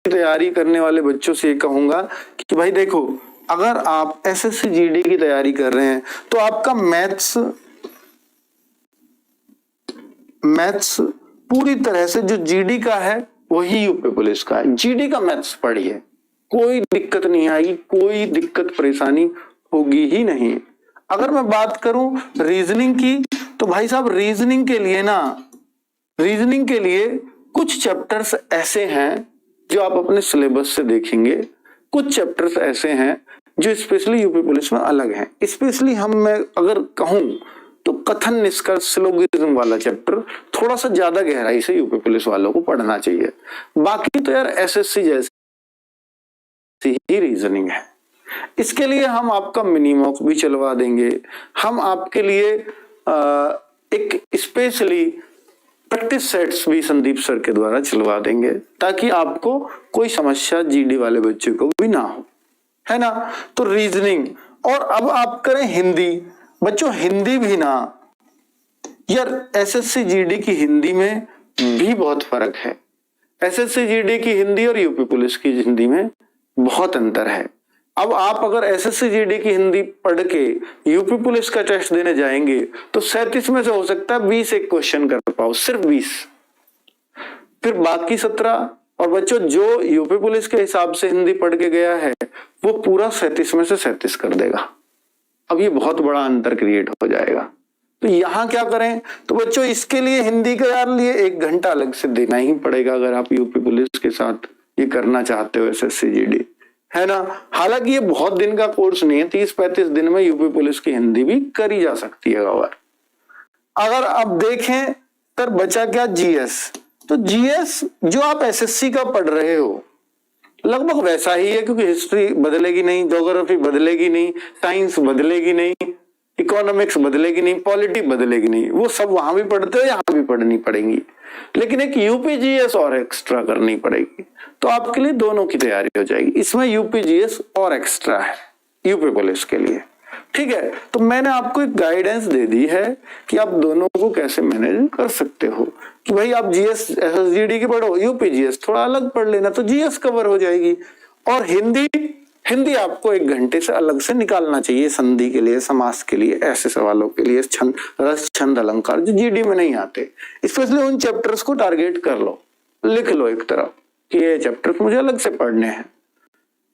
तैयारी करने वाले बच्चों से ये कहूंगा कि भाई देखो, अगर आप एसएससी जीडी की तैयारी कर रहे हैं तो आपका मैथ्स पूरी तरह से जो जीडी का है वही यूपी पुलिस का है। जीडी का मैथ्स पढ़िए, कोई दिक्कत नहीं आएगी, कोई दिक्कत परेशानी होगी ही नहीं। अगर मैं बात करूं रीजनिंग की, तो भाई साहब रीजनिंग के लिए कुछ चैप्टर्स ऐसे हैं जो आप अपने सिलेबस से देखेंगे, कुछ चैप्टर्स ऐसे हैं जो स्पेशली यूपी पुलिस में अलग हैं। स्पेशली मैं अगर कहूं तो कथन निष्कर्ष सिलोगिज्म वाला चैप्टर थोड़ा सा ज्यादा गहराई से यूपी पुलिस वालों को पढ़ना चाहिए। बाकी तो यार एसएससी जैसी ही रीजनिंग है। इसके लिए हम आपका मिनी मॉक भी चलवा देंगे, हम आपके लिए एक स्पेशली प्रैक्टिस सेट्स भी संदीप सर के द्वारा चलवा देंगे, ताकि आपको कोई समस्या जीडी वाले बच्चे को भी ना हो, है ना। तो रीजनिंग, और अब आप करें हिंदी। बच्चों हिंदी भी ना यार, एसएससी जीडी की हिंदी में भी बहुत फर्क है। एसएससी जीडी की हिंदी और यूपी पुलिस की हिंदी में बहुत अंतर है। अब आप अगर एसएससी जीडी की हिंदी पढ़ के यूपी पुलिस का टेस्ट देने जाएंगे तो 37 में से हो सकता है 20 एक क्वेश्चन कर पाओ, सिर्फ 20, फिर बाकी 17। और बच्चों जो यूपी पुलिस के हिसाब से हिंदी पढ़ के गया है वो पूरा 37 में से 37 कर देगा। अब ये बहुत बड़ा अंतर क्रिएट हो जाएगा। तो यहां क्या करें, तो बच्चों इसके लिए हिंदी के यार लिए 1 घंटा अलग से देना ही पड़ेगा, अगर आप यूपी पुलिस के साथ ये करना चाहते हो एसएससी जीडी, है ना। हालांकि ये बहुत दिन का कोर्स नहीं है, 30-35 दिन में यूपी पुलिस की हिंदी भी करी जा सकती है कवर। अगर अब देखें तो बचा क्या, जीएस। तो जीएस जो आप एसएससी का पढ़ रहे हो लगभग वैसा ही है, क्योंकि हिस्ट्री बदलेगी नहीं, ज्योग्राफी बदलेगी नहीं, साइंस बदलेगी नहीं, इकोनॉमिक्स बदलेगी नहीं, पॉलिटी बदलेगी नहीं, वो सब वहां भी पढ़ते हो, यहाँ भी पढ़नी पड़ेंगी। लेकिन एक यूपीजीएस और एक्स्ट्रा करनी पड़ेगी, तो आपके लिए दोनों की तैयारी हो जाएगी। इसमें यूपीजीएस और एक्स्ट्रा है यूपी पुलिस के लिए, ठीक है। तो मैंने आपको एक गाइडेंस दे दी है कि आप दोनों को कैसे मैनेज कर सकते हो, कि भाई आप जीएस एसएसजीडी की पढ़ो, यूपीजीएस थोड़ा अलग पढ़ लेना तो जीएस कवर हो जाएगी। और हिंदी आपको 1 घंटे से अलग से निकालना चाहिए, संधि के लिए, समास के लिए, ऐसे सवालों के लिए, छंद, रस, छंद, अलंकार जो जीडी में नहीं आते। स्पेशली उन चैप्टर्स को टारगेट कर लो, लिख लो एक तरफ कि ये चैप्टर मुझे अलग से पढ़ने हैं,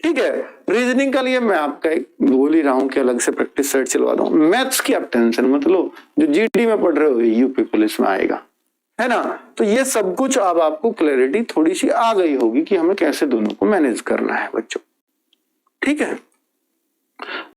ठीक है। रीजनिंग का लिए मैं आपका एक बोल ही रहा हूं कि अलग से प्रैक्टिस सेट चलवा दूं। मैथ्स की आप टेंशन मत लो, जो जीडी में पढ़ रहे हो यूपी पुलिस में आएगा, है ना। तो ये सब कुछ अब आपको क्लैरिटी थोड़ी सी आ गई होगी कि हमें कैसे दोनों को मैनेज करना है बच्चों, ठीक है।